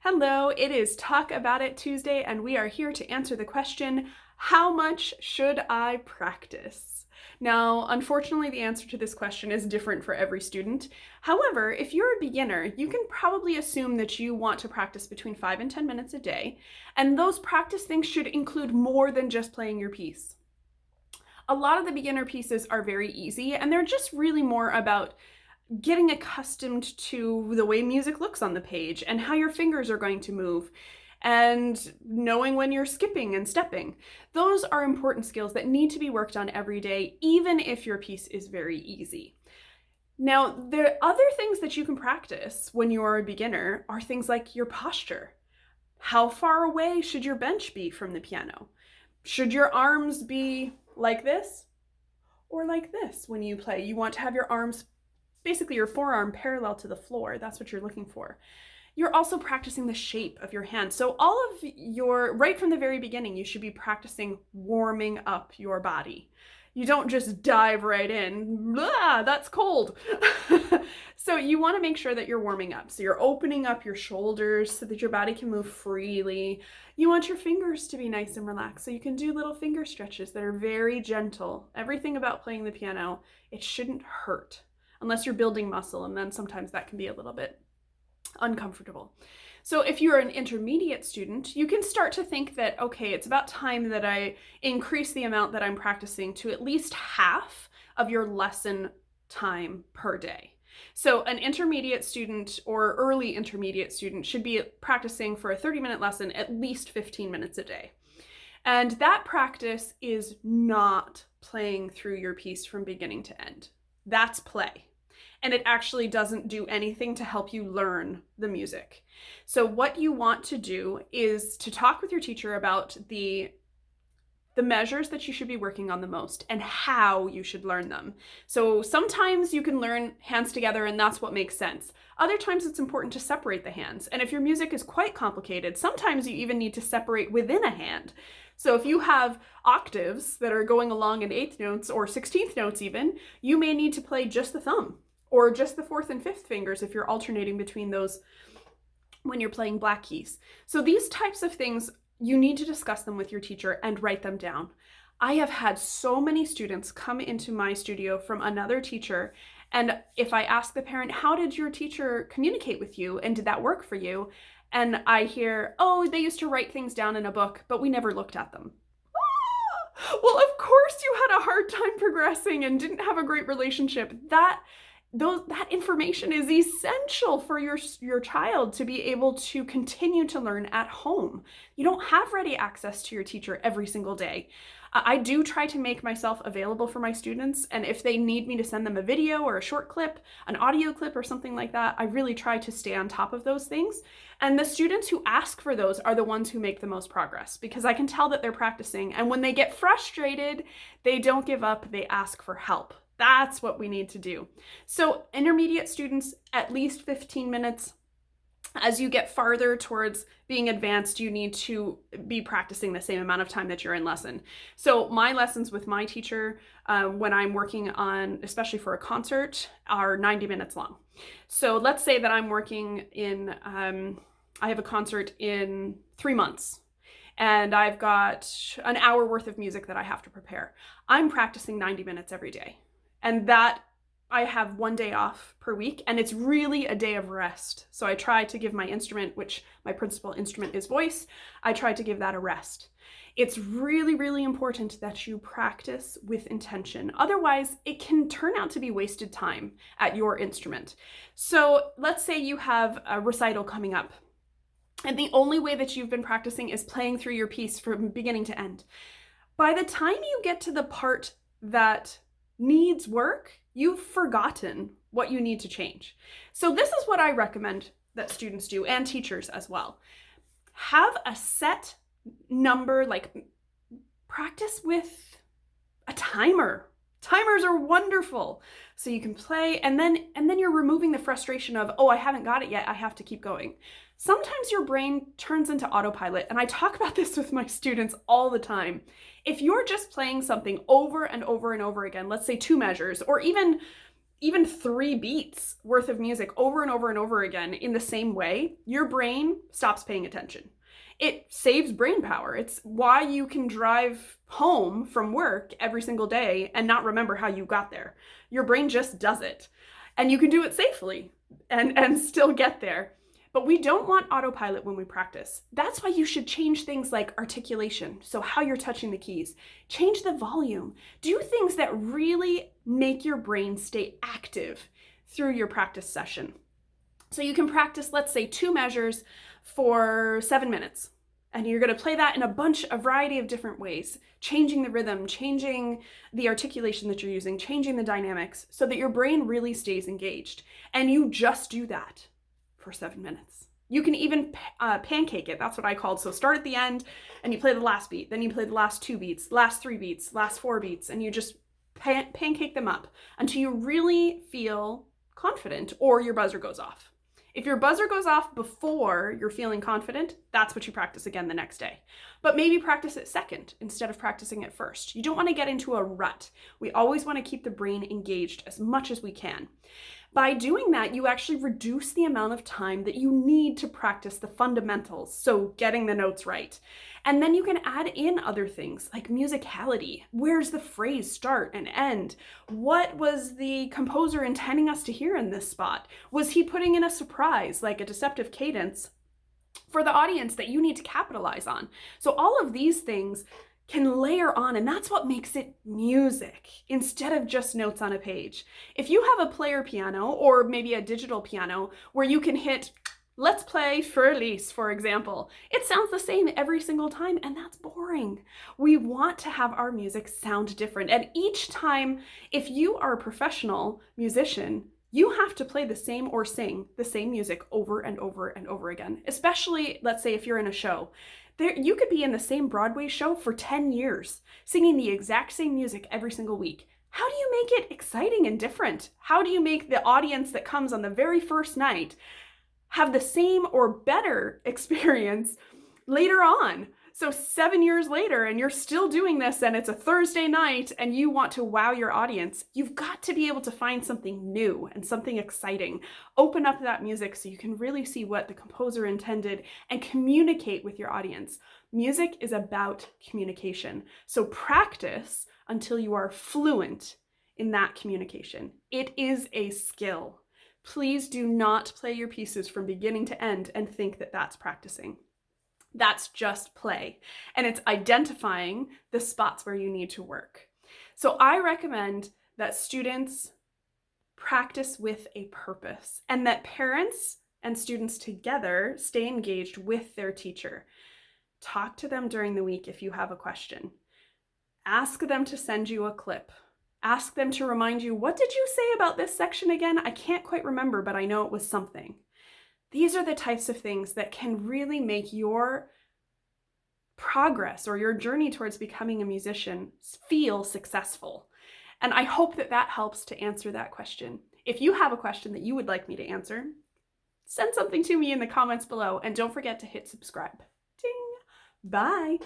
Hello, it is Talk About It Tuesday, and we are here to answer the question, how much should I practice? Now, unfortunately, the answer to this question is different for every student. However, if you're a beginner, you can probably assume that you want to practice between 5 and 10 minutes a day, and those practice things should include more than just playing your piece. A lot of the beginner pieces are very easy, and they're just really more about getting accustomed to the way music looks on the page and how your fingers are going to move and knowing when you're skipping and stepping. Those are important skills that need to be worked on every day, even if your piece is very easy. Now, the other things that you can practice when you are a beginner are things like your posture. How far away should your bench be from the piano? Should your arms be like this or like this when you play? You want to have your arms, basically your forearm, parallel to the floor. That's what you're looking for. You're also practicing the shape of your hand. So right from the very beginning, you should be practicing warming up your body. You don't just dive right in, blah, that's cold. So you want to make sure that you're warming up. So you're opening up your shoulders so that your body can move freely. You want your fingers to be nice and relaxed, so you can do little finger stretches that are very gentle. Everything about playing the piano, it shouldn't hurt, unless you're building muscle, and then sometimes that can be a little bit uncomfortable. So if you're an intermediate student, you can start to think that, okay, it's about time that I increase the amount that I'm practicing to at least half of your lesson time per day. So an intermediate student or early intermediate student should be practicing for a 30-minute lesson at least 15 minutes a day. And that practice is not playing through your piece from beginning to end. That's play. And it actually doesn't do anything to help you learn the music. So what you want to do is to talk with your teacher about the measures that you should be working on the most and how you should learn them. So sometimes you can learn hands together and that's what makes sense. Other times it's important to separate the hands. And if your music is quite complicated, sometimes you even need to separate within a hand. So if you have octaves that are going along in 8th notes or 16th notes even, you may need to play just the thumb or just the 4th and 5th fingers if you're alternating between those when you're playing black keys. So these types of things, you need to discuss them with your teacher and write them down. I have had so many students come into my studio from another teacher, and if I ask the parent, how did your teacher communicate with you and did that work for you? And I hear, oh, they used to write things down in a book, but we never looked at them. Well, of course you had a hard time progressing and didn't have a great relationship. That information is essential for your child to be able to continue to learn at home. You don't have ready access to your teacher every single day. I do try to make myself available for my students, and if they need me to send them a video or a short clip, an audio clip or something like that, I really try to stay on top of those things. And the students who ask for those are the ones who make the most progress, because I can tell that they're practicing, and when they get frustrated, they don't give up, they ask for help. That's what we need to do. So intermediate students, at least 15 minutes. As you get farther towards being advanced, you need to be practicing the same amount of time that you're in lesson. So my lessons with my teacher, when I'm working on, especially for a concert, are 90 minutes long. So let's say that I'm working in, I have a concert in 3 months. And I've got an hour worth of music that I have to prepare. I'm practicing 90 minutes every day. And that I have 1 day off per week, and it's really a day of rest. So I try to give my instrument, which my principal instrument is voice, I try to give that a rest. It's really, really important that you practice with intention. Otherwise, it can turn out to be wasted time at your instrument. So let's say you have a recital coming up, and the only way that you've been practicing is playing through your piece from beginning to end. By the time you get to the part that needs work, you've forgotten what you need to change. So this is what I recommend that students do, and teachers as well. Have a set number, like practice with a timer. Timers are wonderful. So you can play, and then you're removing the frustration of, oh, I haven't got it yet, I have to keep going. Sometimes your brain turns into autopilot, and I talk about this with my students all the time. If you're just playing something over and over and over again, let's say 2 measures, or even even 3 beats worth of music over and over and over again in the same way, your brain stops paying attention. It saves brain power. It's why you can drive home from work every single day and not remember how you got there. Your brain just does it. And you can do it safely and still get there. But we don't want autopilot when we practice. That's why you should change things like articulation, so how you're touching the keys. Change the volume. Do things that really make your brain stay active through your practice session. So you can practice, let's say, 2 measures for 7 minutes. And you're going to play that in a variety of different ways, changing the rhythm, changing the articulation that you're using, changing the dynamics so that your brain really stays engaged. And you just do that for 7 minutes. You can even pancake it. That's what I called. So start at the end and you play the last beat. Then you play the last 2 beats, last 3 beats, last 4 beats, and you just pancake them up until you really feel confident or your buzzer goes off. If your buzzer goes off before you're feeling confident, that's what you practice again the next day. But maybe practice it second instead of practicing it first. You don't want to get into a rut. We always want to keep the brain engaged as much as we can. By doing that, you actually reduce the amount of time that you need to practice the fundamentals, so getting the notes right. And then you can add in other things like musicality. Where's the phrase start and end? What was the composer intending us to hear in this spot? Was he putting in a surprise, like a deceptive cadence, for the audience that you need to capitalize on? So all of these things can layer on, and that's what makes it music instead of just notes on a page. If you have a player piano or maybe a digital piano where you can hit, let's play Fur-Elise, for example, it sounds the same every single time, and that's boring. We want to have our music sound different, and each time, if you are a professional musician, you have to play the same or sing the same music over and over and over again, especially, let's say, if you're in a show. You could be in the same Broadway show for 10 years, singing the exact same music every single week. How do you make it exciting and different? How do you make the audience that comes on the very first night have the same or better experience later on? So 7 years later, and you're still doing this, and it's a Thursday night, and you want to wow your audience, you've got to be able to find something new and something exciting. Open up that music so you can really see what the composer intended and communicate with your audience. Music is about communication. So practice until you are fluent in that communication. It is a skill. Please do not play your pieces from beginning to end and think that that's practicing. That's just play, and it's identifying the spots where you need to work. So I recommend that students practice with a purpose, and that parents and students together stay engaged with their teacher. Talk to them during the week if you have a question. Ask them to send you a clip. Ask them to remind you, what did you say about this section again? I can't quite remember, but I know it was something. These are the types of things that can really make your progress or your journey towards becoming a musician feel successful. And I hope that that helps to answer that question. If you have a question that you would like me to answer, send something to me in the comments below, and don't forget to hit subscribe. Ding! Bye!